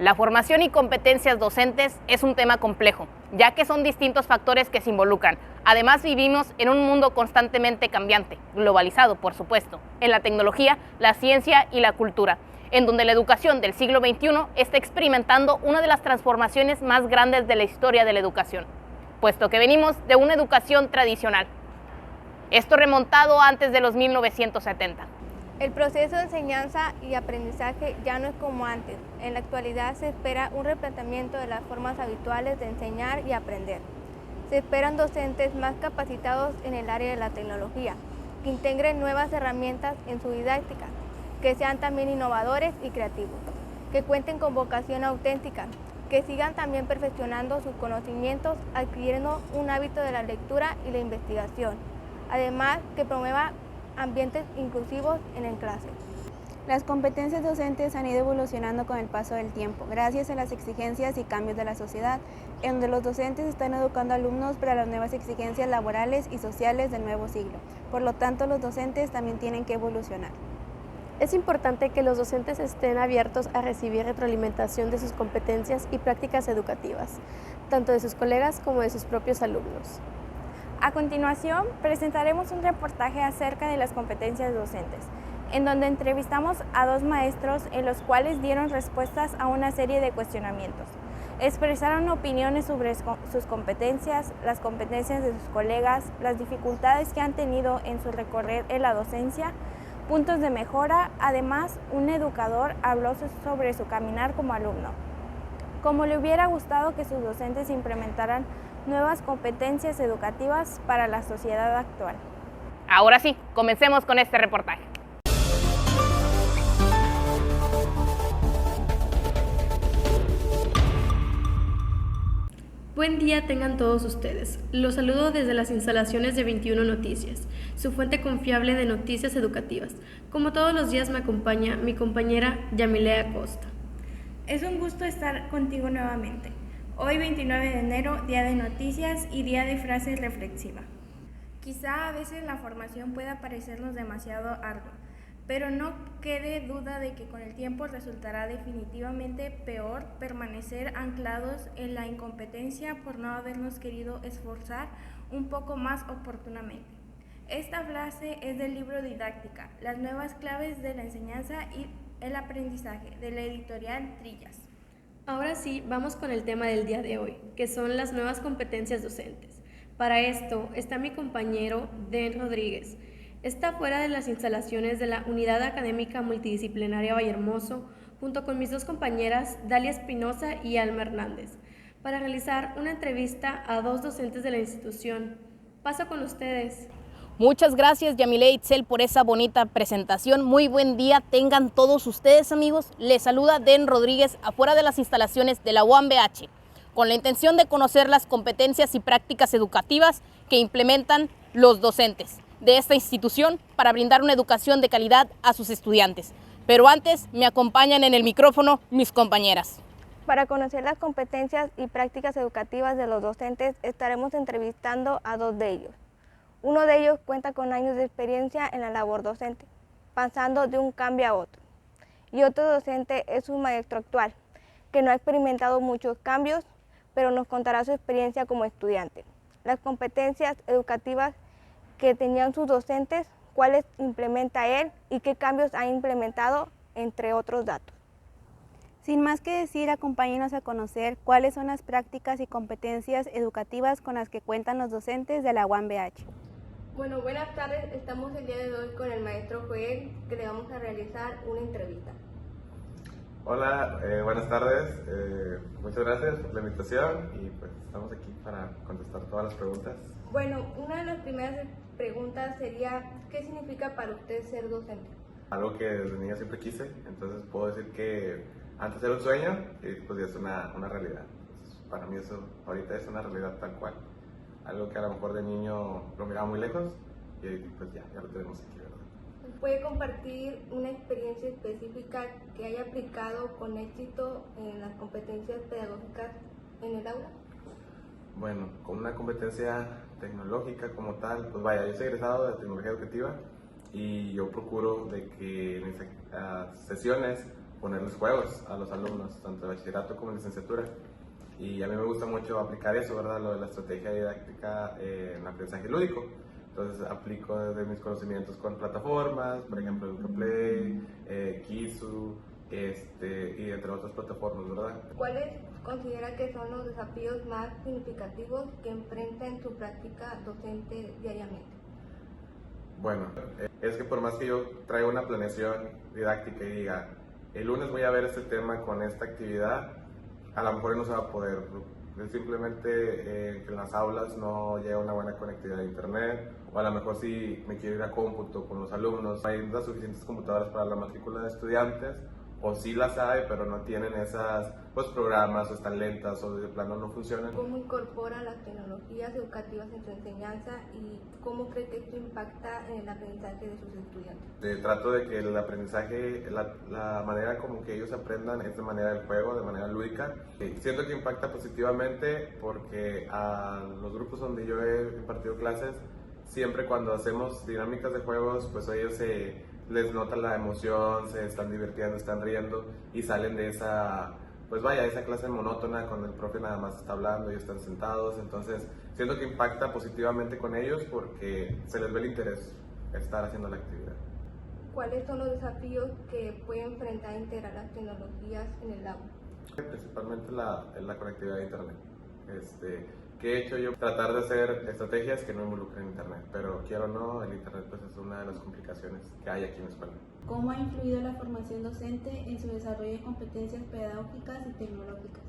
La formación y competencias docentes es un tema complejo, ya que son distintos factores que se involucran. Además, vivimos en un mundo constantemente cambiante, globalizado, por supuesto, en la tecnología, la ciencia y la cultura, en donde la educación del siglo XXI está experimentando una de las transformaciones más grandes de la historia de la educación, puesto que venimos de una educación tradicional. Esto remontado antes de los 1970. El proceso de enseñanza y aprendizaje ya no es como antes. En la actualidad se espera un replanteamiento de las formas habituales de enseñar y aprender. Se esperan docentes más capacitados en el área de la tecnología, que integren nuevas herramientas en su didáctica, que sean también innovadores y creativos, que cuenten con vocación auténtica, que sigan también perfeccionando sus conocimientos, adquiriendo un hábito de la lectura y la investigación. Además, que promueva ambientes inclusivos en clase. Las competencias docentes han ido evolucionando con el paso del tiempo, gracias a las exigencias y cambios de la sociedad, en donde los docentes están educando alumnos para las nuevas exigencias laborales y sociales del nuevo siglo. Por lo tanto, los docentes también tienen que evolucionar. Es importante que los docentes estén abiertos a recibir retroalimentación de sus competencias y prácticas educativas, tanto de sus colegas como de sus propios alumnos. A continuación, presentaremos un reportaje acerca de las competencias docentes, en donde entrevistamos a 2 maestros en los cuales dieron respuestas a una serie de cuestionamientos. Expresaron opiniones sobre sus competencias, las competencias de sus colegas, las dificultades que han tenido en su recorrer en la docencia, puntos de mejora. Además, un educador habló sobre su caminar como alumno. Como le hubiera gustado que sus docentes implementaran nuevas competencias educativas para la sociedad actual. Ahora sí, comencemos con este reportaje. Buen día tengan todos ustedes. Los saludo desde las instalaciones de 21 Noticias, su fuente confiable de noticias educativas. Como todos los días me acompaña mi compañera Yamilea Costa. Es un gusto estar contigo nuevamente. Hoy 29 de enero, día de noticias y día de frase reflexiva. Quizá a veces la formación pueda parecernos demasiado ardua, pero no quede duda de que con el tiempo resultará definitivamente peor permanecer anclados en la incompetencia por no habernos querido esforzar un poco más oportunamente. Esta frase es del libro Didáctica, las nuevas claves de la enseñanza y el aprendizaje, de la editorial Trillas. Ahora sí, vamos con el tema del día de hoy, que son las nuevas competencias docentes. Para esto está mi compañero Den Rodríguez. Está fuera de las instalaciones de la Unidad Académica Multidisciplinaria Vallehermoso, junto con mis 2 compañeras, Dalia Espinosa y Alma Hernández, para realizar una entrevista a 2 docentes de la institución. Paso con ustedes. Muchas gracias, Yamile Itzel, por esa bonita presentación. Muy buen día tengan todos ustedes, amigos. Les saluda Den Rodríguez afuera de las instalaciones de la UAMBH, con la intención de conocer las competencias y prácticas educativas que implementan los docentes de esta institución para brindar una educación de calidad a sus estudiantes. Pero antes me acompañan en el micrófono mis compañeras. Para conocer las competencias y prácticas educativas de los docentes, estaremos entrevistando a 2 de ellos. Uno de ellos cuenta con años de experiencia en la labor docente, pasando de un cambio a otro. Y otro docente es un maestro actual, que no ha experimentado muchos cambios, pero nos contará su experiencia como estudiante. Las competencias educativas que tenían sus docentes, cuáles implementa él y qué cambios ha implementado, entre otros datos. Sin más que decir, acompáñenos a conocer cuáles son las prácticas y competencias educativas con las que cuentan los docentes de la UAMBH. Bueno, buenas tardes. Estamos el día de hoy con el maestro Joel, que le vamos a realizar una entrevista. Hola, buenas tardes. Muchas gracias por la invitación y pues estamos aquí para contestar todas las preguntas. Bueno, una de las primeras preguntas sería, ¿qué significa para usted ser docente? Algo que desde niño siempre quise, entonces puedo decir que antes era un sueño y pues ya es una realidad. Entonces, para mí eso ahorita es una realidad tal cual. Algo que a lo mejor de niño lo miraba muy lejos y pues ya lo tenemos aquí, ¿verdad? ¿Puede compartir una experiencia específica que haya aplicado con éxito en las competencias pedagógicas en el aula? Bueno, con una competencia tecnológica como tal, pues vaya, yo soy egresado de tecnología educativa y yo procuro de que en mis sesiones ponerles juegos a los alumnos, tanto de bachillerato como de licenciatura. Y a mí me gusta mucho aplicar eso, ¿verdad? Lo de la estrategia didáctica en aprendizaje lúdico. Entonces aplico desde mis conocimientos con plataformas, por ejemplo Educaplay, Kisu, y entre otras plataformas, ¿verdad? ¿Cuáles considera que son los desafíos más significativos que enfrenta en su práctica docente diariamente? Bueno, es que por más que yo traiga una planeación didáctica y diga, el lunes voy a ver este tema con esta actividad, a lo mejor no se va a poder. Es simplemente que en las aulas no llega una buena conectividad a internet, o a lo mejor si me quiero ir a cómputo con los alumnos, hay las suficientes computadoras para la matrícula de estudiantes, o sí las hay, pero no tienen esas programas, o están lentas, o de plano no funcionan. ¿Cómo incorpora las tecnologías educativas en su enseñanza y cómo cree que esto impacta en el aprendizaje de sus estudiantes? Trato de que el aprendizaje, la manera como que ellos aprendan es de manera del juego, de manera lúdica. Siento que impacta positivamente porque a los grupos donde yo he impartido clases, siempre cuando hacemos dinámicas de juegos, pues ellos les nota la emoción, se están divirtiendo, están riendo y salen de esa, esa clase monótona cuando el profe nada más está hablando y están sentados. Entonces siento que impacta positivamente con ellos porque se les ve el interés estar haciendo la actividad. ¿Cuáles son los desafíos que puede enfrentar integrar las tecnologías en el aula? Principalmente la conectividad a internet. ¿Qué he hecho yo? Tratar de hacer estrategias que no involucren internet, pero quiero o no, el internet pues es una de las complicaciones que hay aquí en la escuela. ¿Cómo ha influido la formación docente en su desarrollo de competencias pedagógicas y tecnológicas?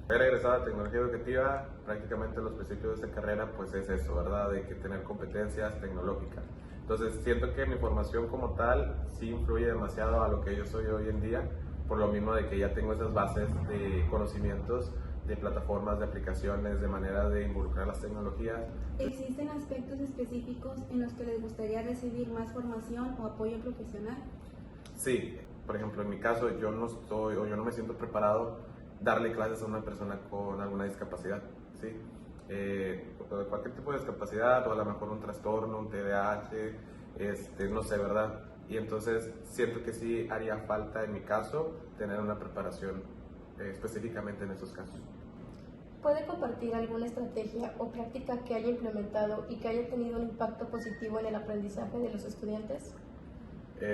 He regresado a tecnología educativa, prácticamente los principios de esta carrera pues es eso, ¿verdad? De que tener competencias tecnológicas. Entonces siento que mi formación como tal sí influye demasiado a lo que yo soy hoy en día, por lo mismo de que ya tengo esas bases de conocimientos, de plataformas, de aplicaciones, de manera de involucrar las tecnologías. ¿Existen aspectos específicos en los que les gustaría recibir más formación o apoyo profesional? Sí, por ejemplo, en mi caso yo no me siento preparado darle clases a una persona con alguna discapacidad, ¿sí? Cualquier tipo de discapacidad o a lo mejor un trastorno, un TDAH, no sé, ¿verdad? Y entonces siento que sí haría falta en mi caso tener una preparación específicamente en esos casos. ¿Puede compartir alguna estrategia o práctica que haya implementado y que haya tenido un impacto positivo en el aprendizaje de los estudiantes?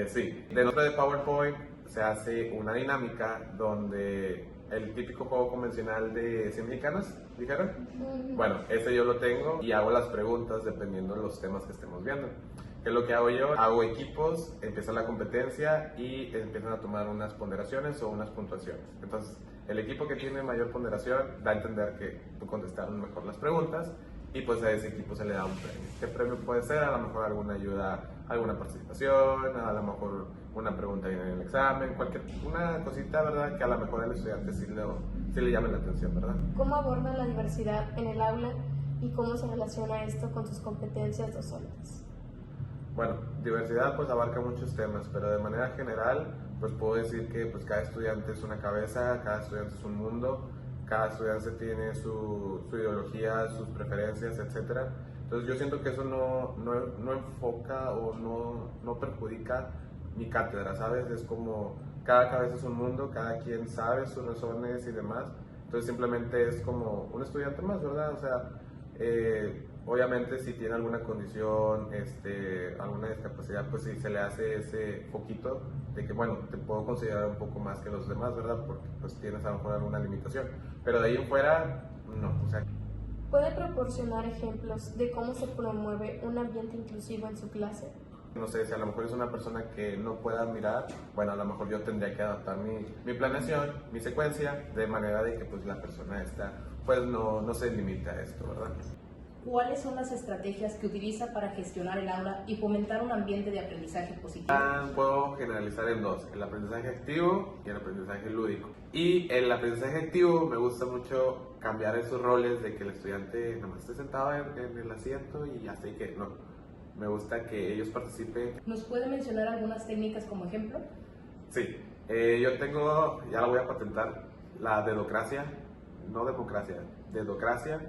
Sí, dentro de PowerPoint se hace una dinámica donde el típico juego convencional de 100 mexicanas, ¿dijeron? Bueno, ese yo lo tengo y hago las preguntas dependiendo de los temas que estemos viendo. ¿Qué es lo que hago yo? Hago equipos, empieza la competencia y empiezan a tomar unas ponderaciones o unas puntuaciones. Entonces, el equipo que tiene mayor ponderación da a entender que contestaron mejor las preguntas y pues a ese equipo se le da un premio. ¿Qué premio puede ser? A lo mejor alguna ayuda, alguna participación, a lo mejor una pregunta en el examen, una cosita, ¿verdad? Que a lo mejor al estudiante sí le llame la atención, ¿verdad? ¿Cómo abordan la diversidad en el aula y cómo se relaciona esto con sus competencias docentes? Bueno, diversidad pues abarca muchos temas, pero de manera general pues puedo decir que pues cada estudiante es una cabeza, cada estudiante es un mundo, cada estudiante tiene su ideología, sus preferencias, etc. Entonces yo siento que eso no enfoca o no perjudica mi cátedra, ¿sabes? Es como cada cabeza es un mundo, cada quien sabe sus razones y demás, entonces simplemente es como un estudiante más, ¿verdad? O sea, obviamente si tiene alguna condición, alguna discapacidad, pues sí se le hace ese poquito de que, bueno, te puedo considerar un poco más que los demás, ¿verdad? Porque pues tienes a lo mejor alguna limitación, pero de ahí en fuera, no, o sea. ¿Puede proporcionar ejemplos de cómo se promueve un ambiente inclusivo en su clase? No sé, si a lo mejor es una persona que no pueda mirar, bueno, a lo mejor yo tendría que adaptar mi planeación, mi secuencia, de manera de que pues la persona pues no se limite a esto, ¿verdad? ¿Cuáles son las estrategias que utiliza para gestionar el aula y fomentar un ambiente de aprendizaje positivo? Puedo generalizar en dos, el aprendizaje activo y el aprendizaje lúdico. Y el aprendizaje activo me gusta mucho cambiar esos roles de que el estudiante nada más esté sentado en el asiento y así que no. Me gusta que ellos participen. ¿Nos puede mencionar algunas técnicas como ejemplo? Sí, yo tengo, ya la voy a patentar, la dedocracia, no democracia, dedocracia,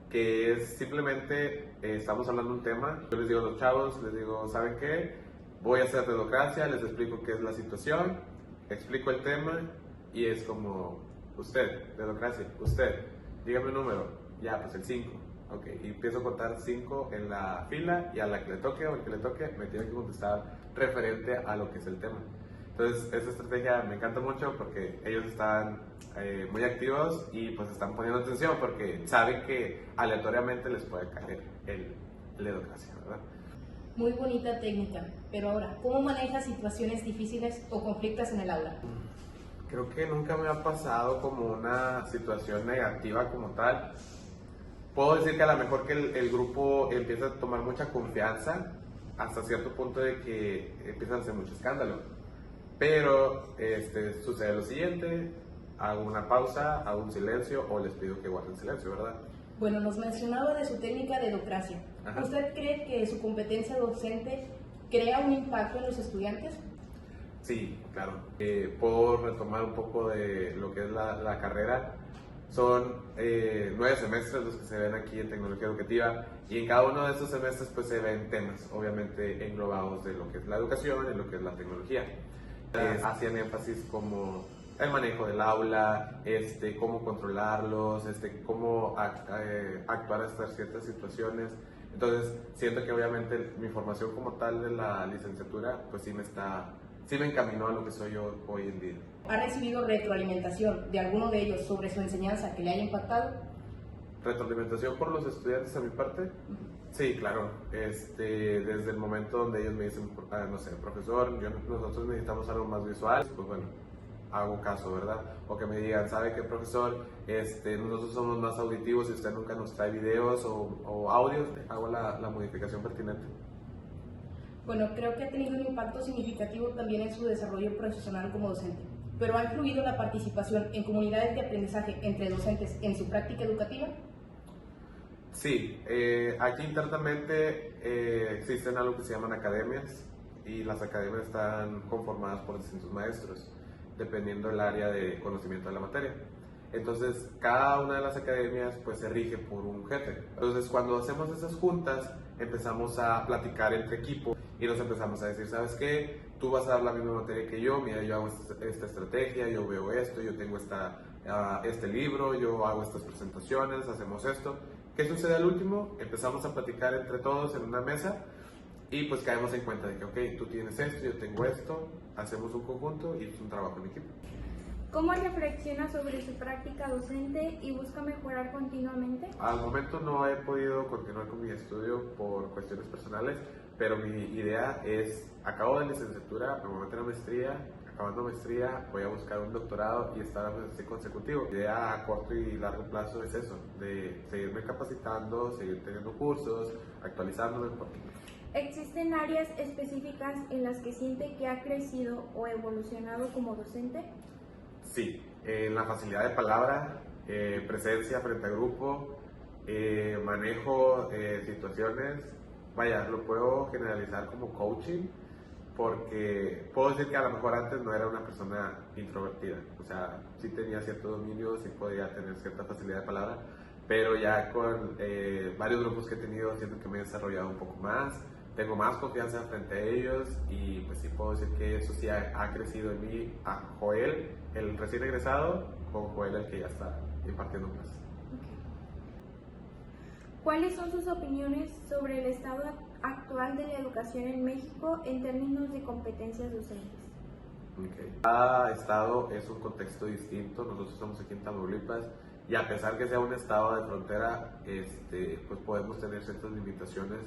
que es simplemente, estamos hablando de un tema, yo les digo a los chavos, les digo, ¿saben qué? Voy a hacer dedocracia, les explico qué es la situación explico el tema y es como, usted, democracia, usted, dígame un número, ya, pues el 5. Ok, y empiezo a contar 5 en la fila y a la que le toque o el que le toque me tiene que contestar referente a lo que es el tema. Entonces, esta estrategia me encanta mucho porque ellos están muy activos y pues están poniendo atención porque saben que aleatoriamente les puede caer la educación, ¿verdad? Muy bonita técnica, pero ahora, ¿cómo manejas situaciones difíciles o conflictos en el aula? Creo que nunca me ha pasado como una situación negativa como tal. Puedo decir que a lo mejor que el grupo empieza a tomar mucha confianza hasta cierto punto de que empiezan a hacer mucho escándalo. Pero sucede lo siguiente, hago una pausa, hago un silencio o les pido que guarden silencio, ¿verdad? Bueno, nos mencionaba de su técnica de educracia. Ajá. ¿Usted cree que su competencia docente crea un impacto en los estudiantes? Sí, claro. Puedo retomar un poco de lo que es la carrera. Son 9 semestres los que se ven aquí en tecnología educativa y en cada uno de esos semestres pues se ven temas obviamente englobados de lo que es la educación y lo que es la tecnología. Hacían énfasis como el manejo del aula, cómo controlarlos, cómo actuar hasta ciertas situaciones. Entonces siento que obviamente mi formación como tal de la licenciatura pues sí me encaminó a lo que soy yo hoy en día. ¿Ha recibido retroalimentación de alguno de ellos sobre su enseñanza que le haya impactado? ¿Retroalimentación por los estudiantes a mi parte? Sí, claro. Desde el momento donde ellos me dicen, no sé, profesor, nosotros necesitamos algo más visual, pues bueno, hago caso, ¿verdad? O que me digan, ¿sabe qué, profesor? Nosotros somos más auditivos y usted nunca nos trae videos o audios, hago la modificación pertinente. Bueno, creo que ha tenido un impacto significativo también en su desarrollo profesional como docente, pero ¿ha influido la participación en comunidades de aprendizaje entre docentes en su práctica educativa? Sí, aquí internamente existen algo que se llaman academias y las academias están conformadas por distintos maestros, dependiendo del área de conocimiento de la materia. Entonces, cada una de las academias pues se rige por un jefe. Entonces, cuando hacemos esas juntas, empezamos a platicar entre equipo y nos empezamos a decir, ¿sabes qué? Tú vas a dar la misma materia que yo, mira, yo hago esta estrategia, yo veo esto, yo tengo este libro, yo hago estas presentaciones, hacemos esto. ¿Qué sucede al último? Empezamos a platicar entre todos en una mesa y pues caemos en cuenta de que, ok, tú tienes esto, yo tengo esto, hacemos un conjunto y es un trabajo en equipo. ¿Cómo reflexiona sobre su práctica docente y busca mejorar continuamente? Al momento no he podido continuar con mi estudio por cuestiones personales, pero mi idea es, acabo de licenciatura, me voy a meter a maestría, acabando maestría voy a buscar un doctorado y estar así consecutivo. Mi idea a corto y largo plazo es eso, de seguirme capacitando, seguir teniendo cursos, actualizándome. ¿Existen áreas específicas en las que siente que ha crecido o evolucionado como docente? Sí, la facilidad de palabra, presencia frente a grupo, manejo situaciones, vaya, lo puedo generalizar como coaching, porque puedo decir que a lo mejor antes no era una persona introvertida, o sea, sí tenía cierto dominio, sí podía tener cierta facilidad de palabra, pero ya con varios grupos que he tenido siento que me he desarrollado un poco más, tengo más confianza frente a ellos y pues sí puedo decir que eso sí ha crecido en mí, a Joel, el recién egresado, con Joel el que ya está impartiendo clases. ¿Cuáles son sus opiniones sobre el estado actual de la educación en México en términos de competencias docentes? Cada estado es un contexto distinto, nosotros estamos aquí en Tamaulipas y a pesar que sea un estado de frontera, pues podemos tener ciertas limitaciones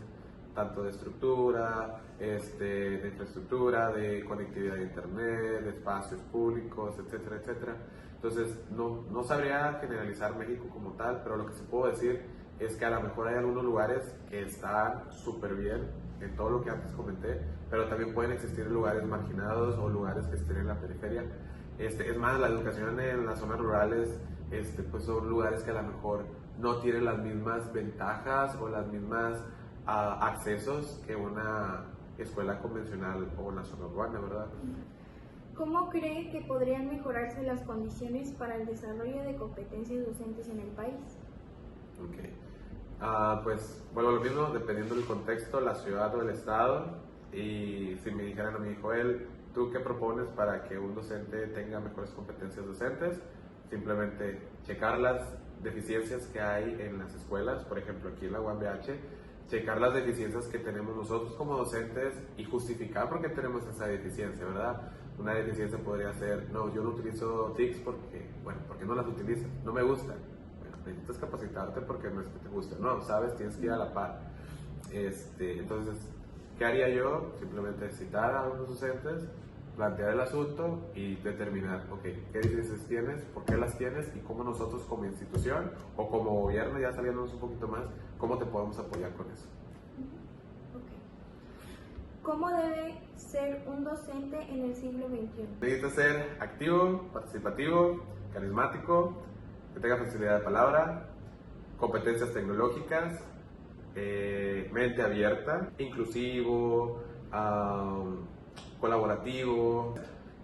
tanto de estructura, de infraestructura, de conectividad de internet, de espacios públicos, etcétera, etcétera. Entonces, no sabría generalizar México como tal, pero lo que sí puedo decir es que a lo mejor hay algunos lugares que están súper bien en todo lo que antes comenté, pero también pueden existir lugares marginados o lugares que estén en la periferia. Es más, la educación en las zonas rurales pues son lugares que a lo mejor no tienen las mismas ventajas o las mismas accesos que una escuela convencional o una zona urbana, ¿verdad? ¿Cómo cree que podrían mejorarse las condiciones para el desarrollo de competencias docentes en el país? Pues vuelvo a lo mismo, dependiendo del contexto, la ciudad o el estado, y si me dijeran a mi Joel, ¿Tú qué propones para que un docente tenga mejores competencias docentes? Simplemente checar las deficiencias que hay en las escuelas, por ejemplo aquí en la UAMBH, checar las deficiencias que tenemos nosotros como docentes y justificar por qué tenemos esa deficiencia, ¿verdad? Una deficiencia podría ser, no, yo no utilizo TICs porque no las utilizas, no me gustan. Bueno, necesitas capacitarte porque no es que te guste, no, sabes, tienes que ir a la par. Entonces, ¿qué haría yo? Simplemente citar a unos docentes, plantear el asunto y determinar, ok, ¿qué deficiencias tienes? ¿Por qué las tienes? Y cómo nosotros como institución o como gobierno, ya saliéndonos un poquito más, ¿cómo te podemos apoyar con eso? ¿Cómo debe ser un docente en el siglo XXI? Necesita ser activo, participativo, carismático, que tenga facilidad de palabra, competencias tecnológicas, mente abierta, inclusivo, colaborativo,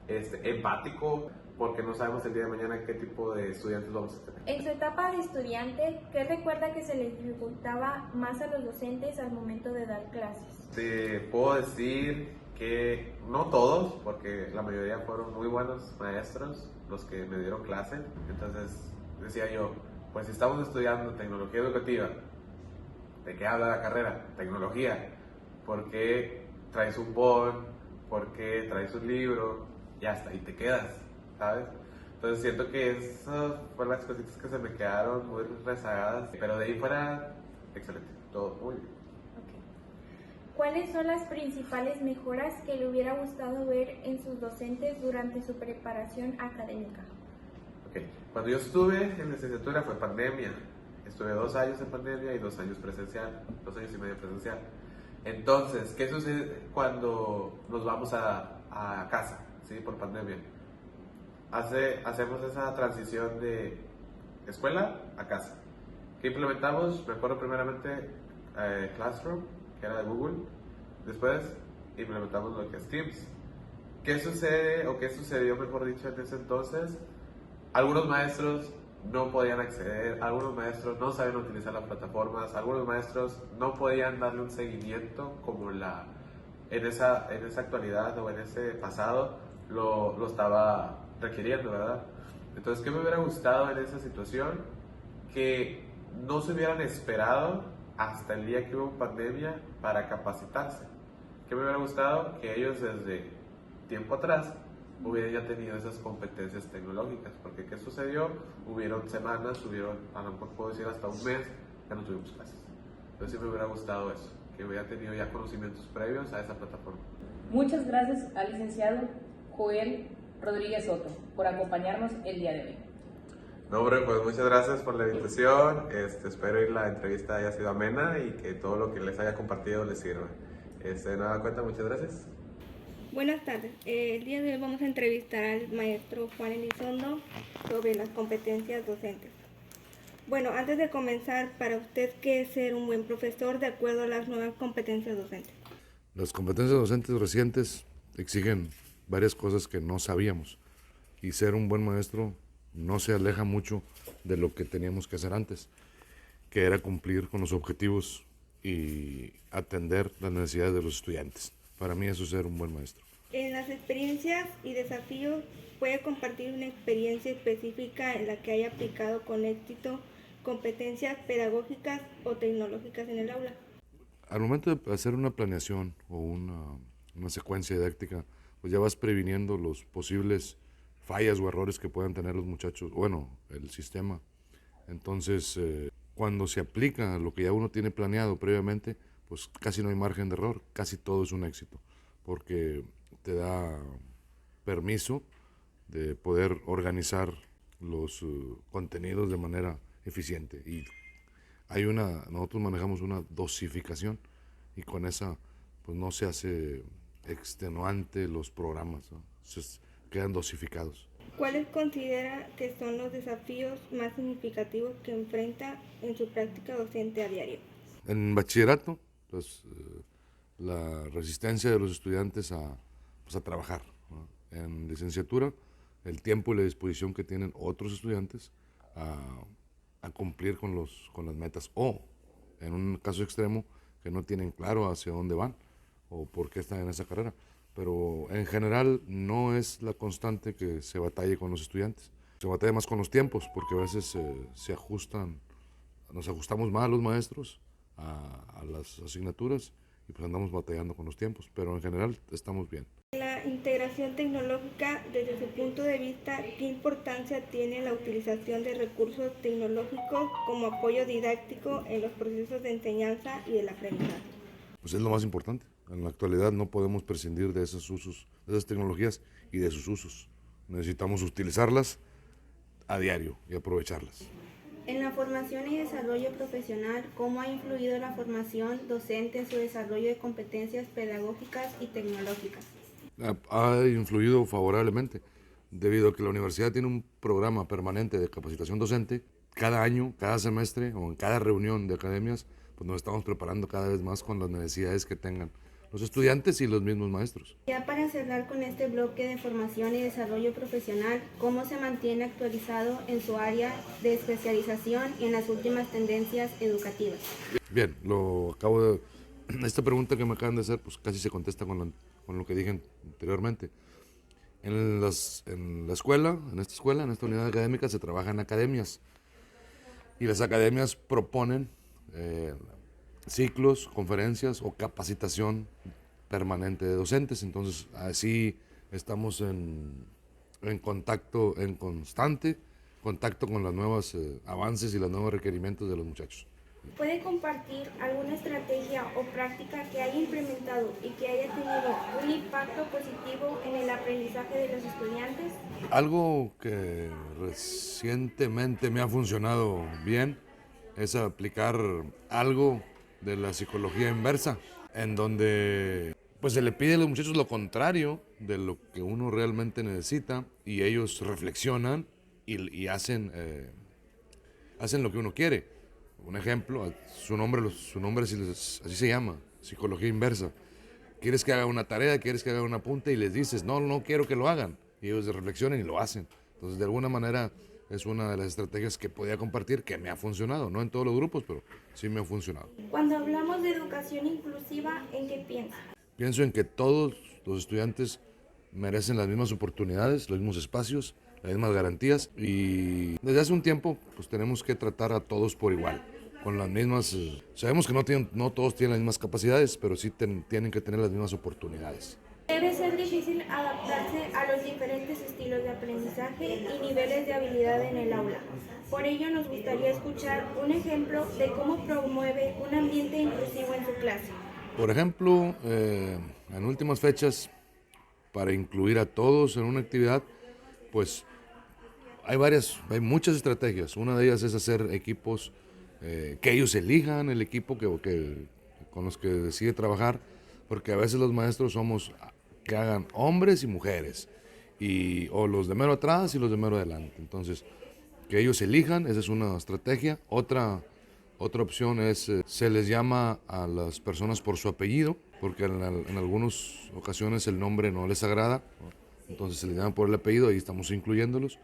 empático, porque no sabemos el día de mañana qué tipo de estudiantes vamos a tener. En su etapa de estudiante, ¿qué recuerda que se les dificultaba más a los docentes al momento de dar clases? Te puedo decir que no todos, porque la mayoría fueron muy buenos maestros los que me dieron clase. Entonces decía yo, pues si estamos estudiando tecnología educativa, ¿de qué habla la carrera? Tecnología. ¿Por qué traes un bon? ¿Por qué traes un libro? Y hasta ahí te quedas, ¿sabes? Entonces siento que esas fueron las cositas que se me quedaron muy rezagadas, pero de ahí fuera, excelente, todo muy bien. ¿Cuáles son las principales mejoras que le hubiera gustado ver en sus docentes durante su preparación académica? Ok, cuando yo estuve en licenciatura fue pandemia. Estuve 2 años en pandemia y 2 años presencial, 2 años y medio presencial. Entonces, ¿qué sucede cuando nos vamos a casa, ¿sí? Por pandemia? Hacemos esa transición de escuela a casa. ¿Qué implementamos? Me acuerdo primeramente Classroom, que era de Google. Después implementamos lo que es Teams. ¿Qué sucede o qué sucedió, mejor dicho, en ese entonces? Algunos maestros no podían acceder, algunos maestros no sabían utilizar las plataformas, algunos maestros no podían darle un seguimiento como en esa actualidad o en ese pasado lo estaba requiriendo, ¿verdad? Entonces, ¿qué me hubiera gustado en esa situación? Que no se hubieran esperado hasta el día que hubo pandemia para capacitarse. ¿Qué me hubiera gustado? Que ellos desde tiempo atrás hubieran ya tenido esas competencias tecnológicas, porque ¿qué sucedió? Hubieron semanas, a lo mejor puedo decir hasta un mes, que no tuvimos clases. Entonces sí me hubiera gustado eso, que hubiera tenido ya conocimientos previos a esa plataforma. Muchas gracias al licenciado Joel Rodríguez Soto por acompañarnos el día de hoy. No, hombre, pues muchas gracias por la invitación. Espero que la entrevista haya sido amena y que todo lo que les haya compartido les sirva. Nada cuenta, muchas gracias. Buenas tardes. El día de hoy vamos a entrevistar al maestro Juan Elizondo sobre las competencias docentes. Bueno, antes de comenzar, para usted, ¿qué es ser un buen profesor de acuerdo a las nuevas competencias docentes? Las competencias docentes recientes exigen varias cosas que no sabíamos y ser un buen maestro no se aleja mucho de lo que teníamos que hacer antes, que era cumplir con los objetivos y atender las necesidades de los estudiantes. Para mí eso es ser un buen maestro. En las experiencias y desafíos, ¿puede compartir una experiencia específica en la que haya aplicado con éxito competencias pedagógicas o tecnológicas en el aula? Al momento de hacer una planeación o una secuencia didáctica, pues ya vas previniendo los posibles fallas o errores que puedan tener los muchachos, el sistema. Entonces, cuando se aplica lo que ya uno tiene planeado previamente, pues casi no hay margen de error, casi todo es un éxito, porque te da permiso de poder organizar los contenidos de manera eficiente. Y nosotros manejamos una dosificación y con esa pues no se hace extenuante los programas, ¿no? Quedan dosificados. ¿Cuáles considera que son los desafíos más significativos que enfrenta en su práctica docente a diario? En bachillerato, pues la resistencia de los estudiantes a trabajar, ¿no? En licenciatura, el tiempo y la disposición que tienen otros estudiantes a cumplir con las metas, o en un caso extremo que no tienen claro hacia dónde van o por qué están en esa carrera, pero en general no es la constante que se batalle con los estudiantes. Se batalla más con los tiempos, porque a veces nos ajustamos mal los maestros a las asignaturas y pues andamos batallando con los tiempos, pero en general estamos bien. La integración tecnológica, desde su punto de vista, ¿qué importancia tiene la utilización de recursos tecnológicos como apoyo didáctico en los procesos de enseñanza y del aprendizaje? Pues es lo más importante. En la actualidad no podemos prescindir de esos usos, de esas tecnologías y de sus usos. Necesitamos utilizarlas a diario y aprovecharlas. En la formación y desarrollo profesional, ¿cómo ha influido la formación docente en su desarrollo de competencias pedagógicas y tecnológicas? Ha influido favorablemente, debido a que la universidad tiene un programa permanente de capacitación docente. Cada año, cada semestre o en cada reunión de academias, pues nos estamos preparando cada vez más con las necesidades que tengan los estudiantes y los mismos maestros. Ya para cerrar con este bloque de formación y desarrollo profesional, ¿cómo se mantiene actualizado en su área de especialización y en las últimas tendencias educativas? Bien, esta pregunta que me acaban de hacer, pues casi se contesta con lo que dije anteriormente. En esta escuela, en esta unidad académica, se trabaja en academias. Y las academias proponen ciclos, conferencias o capacitación permanente de docentes. Entonces, así estamos en constante contacto con los nuevos avances y los nuevos requerimientos de los muchachos. ¿Puede compartir alguna estrategia o práctica que haya implementado y que haya tenido un impacto positivo en el aprendizaje de los estudiantes? Algo que recientemente me ha funcionado bien es aplicar algo de la psicología inversa, en donde pues se le pide a los muchachos lo contrario de lo que uno realmente necesita y ellos reflexionan y hacen lo que uno quiere. Un ejemplo, su nombre así se llama, psicología inversa. Quieres que haga una tarea, quieres que haga un apunte y les dices, no quiero que lo hagan. Y ellos reflexionan y lo hacen. Entonces, de alguna manera, es una de las estrategias que podía compartir que me ha funcionado. No en todos los grupos, pero sí me ha funcionado. Cuando hablamos de educación inclusiva, ¿en qué piensa? Pienso en que todos los estudiantes merecen las mismas oportunidades, los mismos espacios, las mismas garantías. Y desde hace un tiempo, pues tenemos que tratar a todos por igual. Con las mismas, sabemos que no todos tienen las mismas capacidades, pero sí tienen que tener las mismas oportunidades. Debe ser difícil adaptarse a los diferentes estilos de aprendizaje y niveles de habilidad en el aula. Por ello nos gustaría escuchar un ejemplo de cómo promueve un ambiente inclusivo en su clase. Por ejemplo, en últimas fechas, para incluir a todos en una actividad, pues hay muchas estrategias. Una de ellas es hacer equipos que ellos elijan el equipo con los que decide trabajar, porque a veces los maestros somos que hagan hombres y mujeres, o los de mero atrás y los de mero adelante. Entonces, que ellos elijan, esa es una estrategia. Otra opción es, se les llama a las personas por su apellido, porque en algunas ocasiones el nombre no les agrada, entonces se les llama por el apellido, ahí estamos incluyéndolos.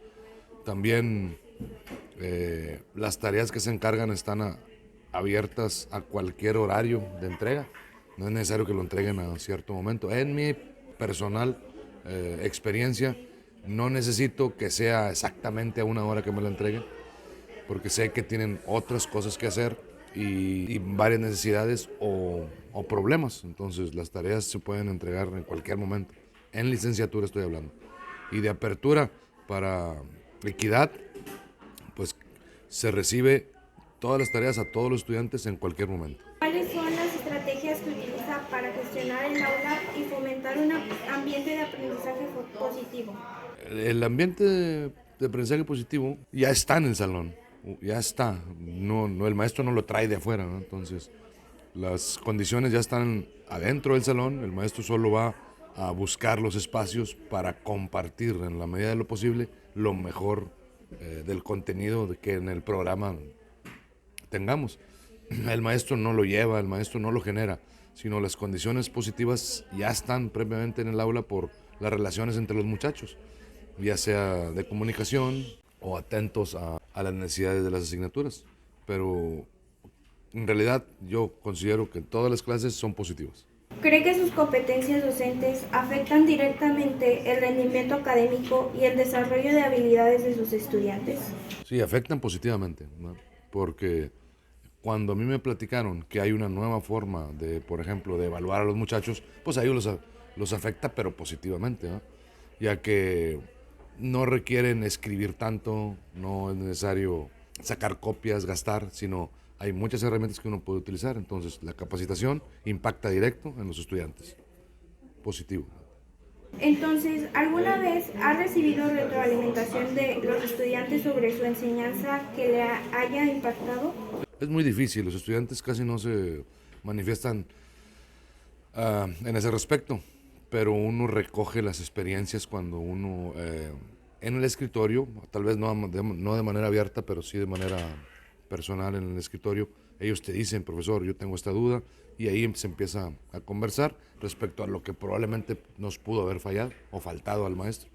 También las tareas que se encargan están abiertas a cualquier horario de entrega. No es necesario que lo entreguen a cierto momento. En mi personal experiencia, no necesito que sea exactamente a una hora que me lo entreguen, porque sé que tienen otras cosas que hacer y varias necesidades o problemas. Entonces las tareas se pueden entregar en cualquier momento. En licenciatura estoy hablando. Y de apertura para equidad, pues se recibe todas las tareas a todos los estudiantes en cualquier momento. ¿Cuáles son las estrategias que utiliza para gestionar el aula y fomentar un ambiente de aprendizaje positivo? El ambiente de aprendizaje positivo ya está en el salón, ya está. El maestro no lo trae de afuera, ¿no? Entonces las condiciones ya están adentro del salón, el maestro solo va a buscar los espacios para compartir en la medida de lo posible lo mejor del contenido que en el programa tengamos. El maestro no lo lleva, el maestro no lo genera, sino las condiciones positivas ya están previamente en el aula por las relaciones entre los muchachos, ya sea de comunicación o atentos a las necesidades de las asignaturas. Pero en realidad yo considero que todas las clases son positivas. ¿Cree que sus competencias docentes afectan directamente el rendimiento académico y el desarrollo de habilidades de sus estudiantes? Sí, afectan positivamente, ¿no? Porque cuando a mí me platicaron que hay una nueva forma de, por ejemplo, de evaluar a los muchachos, pues a ellos los afecta, pero positivamente, ¿no? Ya que no requieren escribir tanto, no es necesario sacar copias, gastar, sino hay muchas herramientas que uno puede utilizar. Entonces, la capacitación impacta directo en los estudiantes. Positivo. Entonces, ¿alguna vez ha recibido retroalimentación de los estudiantes sobre su enseñanza que le haya impactado? Es muy difícil, los estudiantes casi no se manifiestan en ese respecto, pero uno recoge las experiencias cuando uno en el escritorio, tal vez no de manera abierta, pero sí de manera personal en el escritorio, ellos te dicen, profesor, yo tengo esta duda, y ahí se empieza a conversar respecto a lo que probablemente nos pudo haber fallado o faltado al maestro,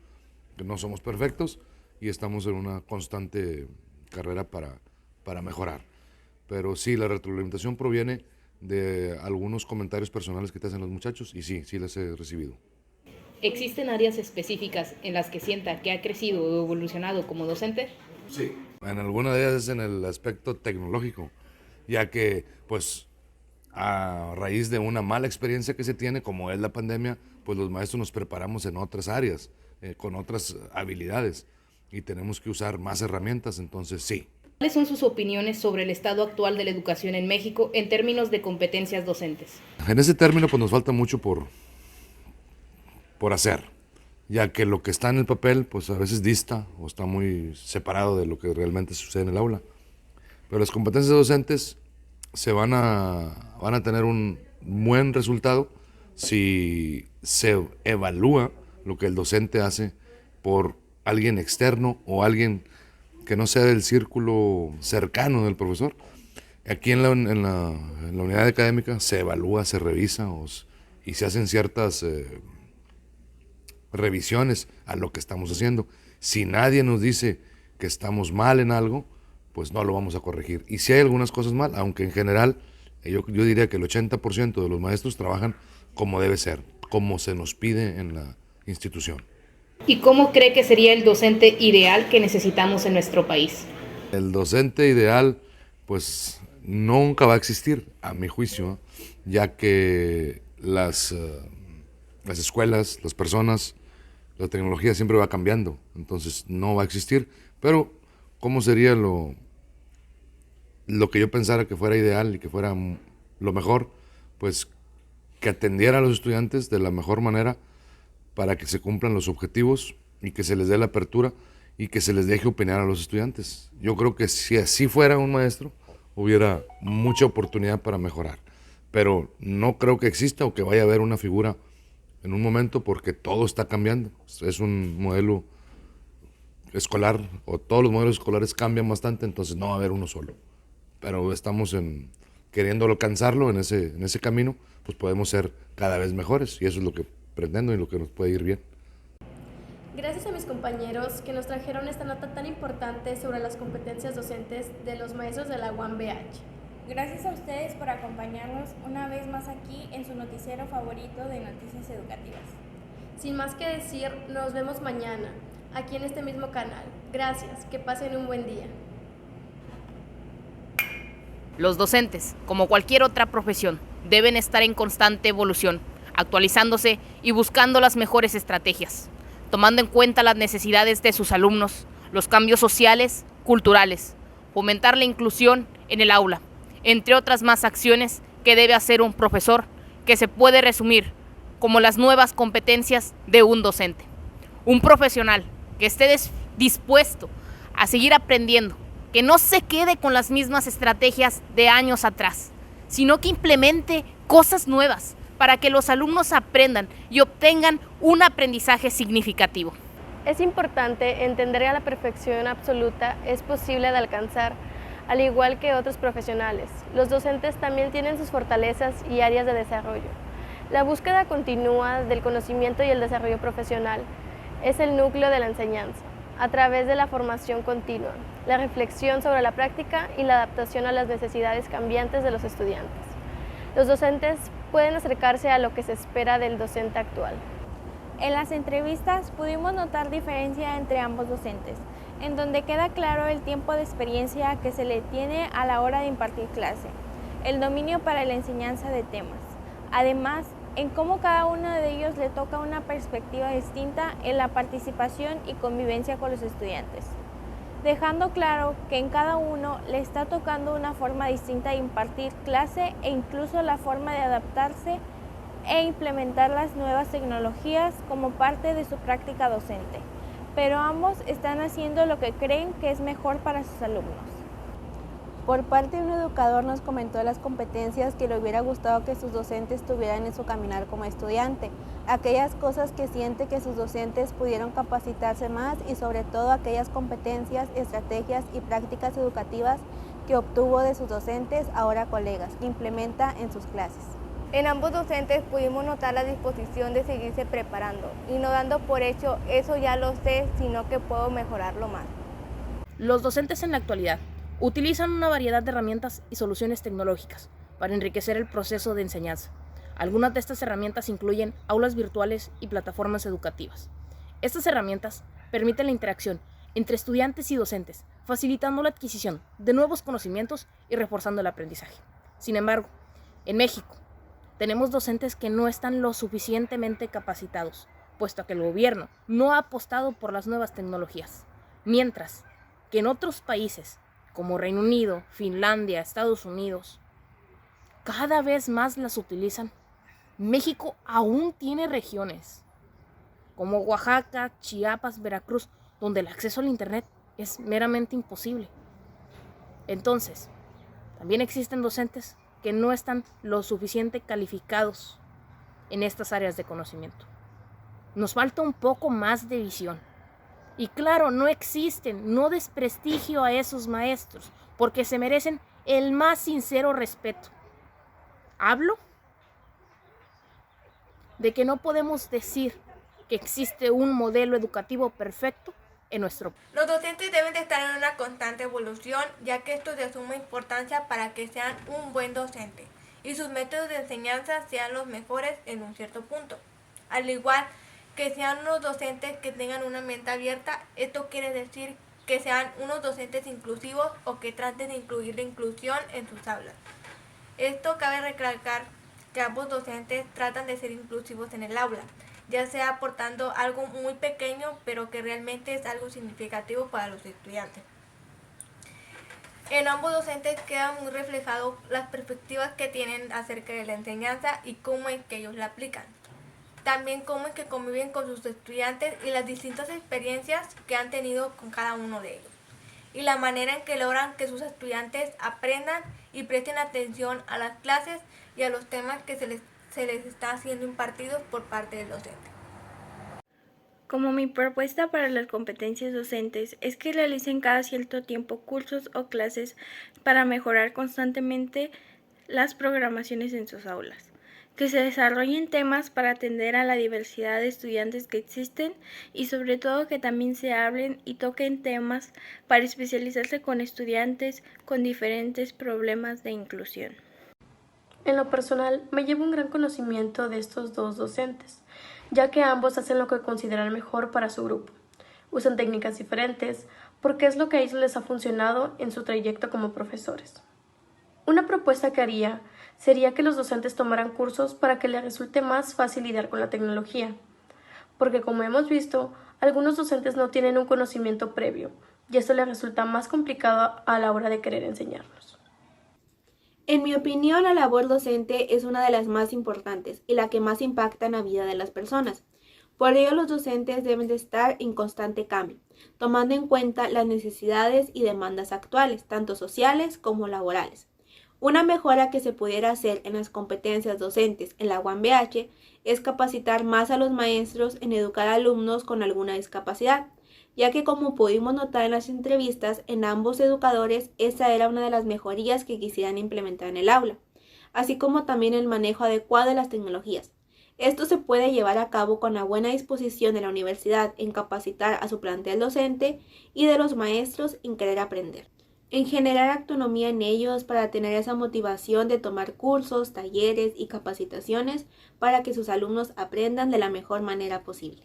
que no somos perfectos y estamos en una constante carrera para mejorar. Pero sí, la retroalimentación proviene de algunos comentarios personales que te hacen los muchachos y sí las he recibido. ¿Existen áreas específicas en las que sienta que ha crecido o evolucionado como docente? Sí. En alguna de ellas es en el aspecto tecnológico, ya que pues a raíz de una mala experiencia que se tiene, como es la pandemia, pues los maestros nos preparamos en otras áreas, con otras habilidades y tenemos que usar más herramientas, entonces sí. ¿Cuáles son sus opiniones sobre el estado actual de la educación en México en términos de competencias docentes? En ese término pues nos falta mucho por hacer, ya que lo que está en el papel pues a veces dista o está muy separado de lo que realmente sucede en el aula. Pero las competencias docentes van a tener un buen resultado si se evalúa lo que el docente hace por alguien externo o alguien que no sea del círculo cercano del profesor. Aquí en la unidad académica se evalúa, se revisa y se hacen ciertas revisiones a lo que estamos haciendo. Si nadie nos dice que estamos mal en algo, pues no lo vamos a corregir. Y si hay algunas cosas mal, aunque en general yo diría que el 80% de los maestros trabajan como debe ser, como se nos pide en la institución. ¿Y cómo cree que sería el docente ideal que necesitamos en nuestro país? El docente ideal, pues nunca va a existir, a mi juicio, ya que las escuelas, las personas, la tecnología siempre va cambiando, entonces no va a existir. Pero, ¿cómo sería lo que yo pensara que fuera ideal y que fuera lo mejor? Pues que atendiera a los estudiantes de la mejor manera para que se cumplan los objetivos y que se les dé la apertura y que se les deje opinar a los estudiantes. Yo creo que si así fuera un maestro, hubiera mucha oportunidad para mejorar. Pero no creo que exista o que vaya a haber una figura en un momento porque todo está cambiando. Es un modelo escolar, o todos los modelos escolares cambian bastante, entonces no va a haber uno solo. Pero estamos queriendo alcanzarlo en ese camino, pues podemos ser cada vez mejores y eso es lo que pretendo y lo que nos puede ir bien. Gracias a mis compañeros que nos trajeron esta nota tan importante sobre las competencias docentes de los maestros de la UAM-BH. Gracias a ustedes por acompañarnos una vez más aquí en su noticiero favorito de noticias educativas. Sin más que decir, nos vemos mañana, aquí en este mismo canal. Gracias, que pasen un buen día. Los docentes, como cualquier otra profesión, deben estar en constante evolución, actualizándose y buscando las mejores estrategias, tomando en cuenta las necesidades de sus alumnos, los cambios sociales, culturales, fomentar la inclusión en el aula, entre otras más acciones que debe hacer un profesor, que se puede resumir como las nuevas competencias de un docente. Un profesional que esté dispuesto a seguir aprendiendo, que no se quede con las mismas estrategias de años atrás, sino que implemente cosas nuevas para que los alumnos aprendan y obtengan un aprendizaje significativo. Es importante entender que la perfección absoluta es posible de alcanzar, al igual que otros profesionales. Los docentes también tienen sus fortalezas y áreas de desarrollo. La búsqueda continua del conocimiento y el desarrollo profesional es el núcleo de la enseñanza, a través de la formación continua, la reflexión sobre la práctica y la adaptación a las necesidades cambiantes de los estudiantes. Los docentes pueden acercarse a lo que se espera del docente actual. En las entrevistas pudimos notar diferencia entre ambos docentes, en donde queda claro el tiempo de experiencia que se le tiene a la hora de impartir clase, el dominio para la enseñanza de temas. Además, en cómo cada uno de ellos le toca una perspectiva distinta en la participación y convivencia con los estudiantes, dejando claro que en cada uno le está tocando una forma distinta de impartir clase e incluso la forma de adaptarse e implementar las nuevas tecnologías como parte de su práctica docente, pero ambos están haciendo lo que creen que es mejor para sus alumnos. Por parte de un educador nos comentó las competencias que le hubiera gustado que sus docentes tuvieran en su caminar como estudiante, aquellas cosas que siente que sus docentes pudieron capacitarse más y sobre todo aquellas competencias, estrategias y prácticas educativas que obtuvo de sus docentes, ahora colegas, que implementa en sus clases. En ambos docentes pudimos notar la disposición de seguirse preparando y no dando por hecho eso ya lo sé, sino que puedo mejorarlo más. Los docentes en la actualidad utilizan una variedad de herramientas y soluciones tecnológicas para enriquecer el proceso de enseñanza. Algunas de estas herramientas incluyen aulas virtuales y plataformas educativas. Estas herramientas permiten la interacción entre estudiantes y docentes, facilitando la adquisición de nuevos conocimientos y reforzando el aprendizaje. Sin embargo, en México, tenemos docentes que no están lo suficientemente capacitados, puesto a que el gobierno no ha apostado por las nuevas tecnologías, mientras que en otros países, como Reino Unido, Finlandia, Estados Unidos, cada vez más las utilizan. México aún tiene regiones, como Oaxaca, Chiapas, Veracruz, donde el acceso al Internet es meramente imposible. Entonces, también existen docentes que no están lo suficiente calificados en estas áreas de conocimiento. Nos falta un poco más de visión. Y claro, no desprestigio a esos maestros, porque se merecen el más sincero respeto. Hablo de que no podemos decir que existe un modelo educativo perfecto en nuestro país. Los docentes deben de estar en una constante evolución, ya que esto es de suma importancia para que sean un buen docente y sus métodos de enseñanza sean los mejores en un cierto punto. Al igual que sean unos docentes que tengan una mente abierta, esto quiere decir que sean unos docentes inclusivos o que traten de incluir la inclusión en sus aulas. Esto cabe recalcar que ambos docentes tratan de ser inclusivos en el aula, ya sea aportando algo muy pequeño, pero que realmente es algo significativo para los estudiantes. En ambos docentes queda muy reflejado las perspectivas que tienen acerca de la enseñanza y cómo es que ellos la aplican. También cómo es que conviven con sus estudiantes y las distintas experiencias que han tenido con cada uno de ellos. Y la manera en que logran que sus estudiantes aprendan y presten atención a las clases y a los temas que se les está siendo impartidos por parte del docente. Como mi propuesta para las competencias docentes es que realicen cada cierto tiempo cursos o clases para mejorar constantemente las programaciones en sus aulas, que se desarrollen temas para atender a la diversidad de estudiantes que existen y sobre todo que también se hablen y toquen temas para especializarse con estudiantes con diferentes problemas de inclusión. En lo personal, me llevo un gran conocimiento de estos dos docentes, ya que ambos hacen lo que consideran mejor para su grupo. Usan técnicas diferentes porque es lo que a ellos les ha funcionado en su trayecto como profesores. Una propuesta que haría sería que los docentes tomaran cursos para que les resulte más fácil lidiar con la tecnología, porque como hemos visto, algunos docentes no tienen un conocimiento previo y esto les resulta más complicado a la hora de querer enseñarlos. En mi opinión, la labor docente es una de las más importantes y la que más impacta en la vida de las personas. Por ello, los docentes deben de estar en constante cambio, tomando en cuenta las necesidades y demandas actuales, tanto sociales como laborales. Una mejora que se pudiera hacer en las competencias docentes en la UAM-BH es capacitar más a los maestros en educar a alumnos con alguna discapacidad, ya que como pudimos notar en las entrevistas, en ambos educadores esa era una de las mejorías que quisieran implementar en el aula, así como también el manejo adecuado de las tecnologías. Esto se puede llevar a cabo con la buena disposición de la universidad en capacitar a su plantel docente y de los maestros en querer aprender. en generar autonomía en ellos para tener esa motivación de tomar cursos, talleres y capacitaciones para que sus alumnos aprendan de la mejor manera posible.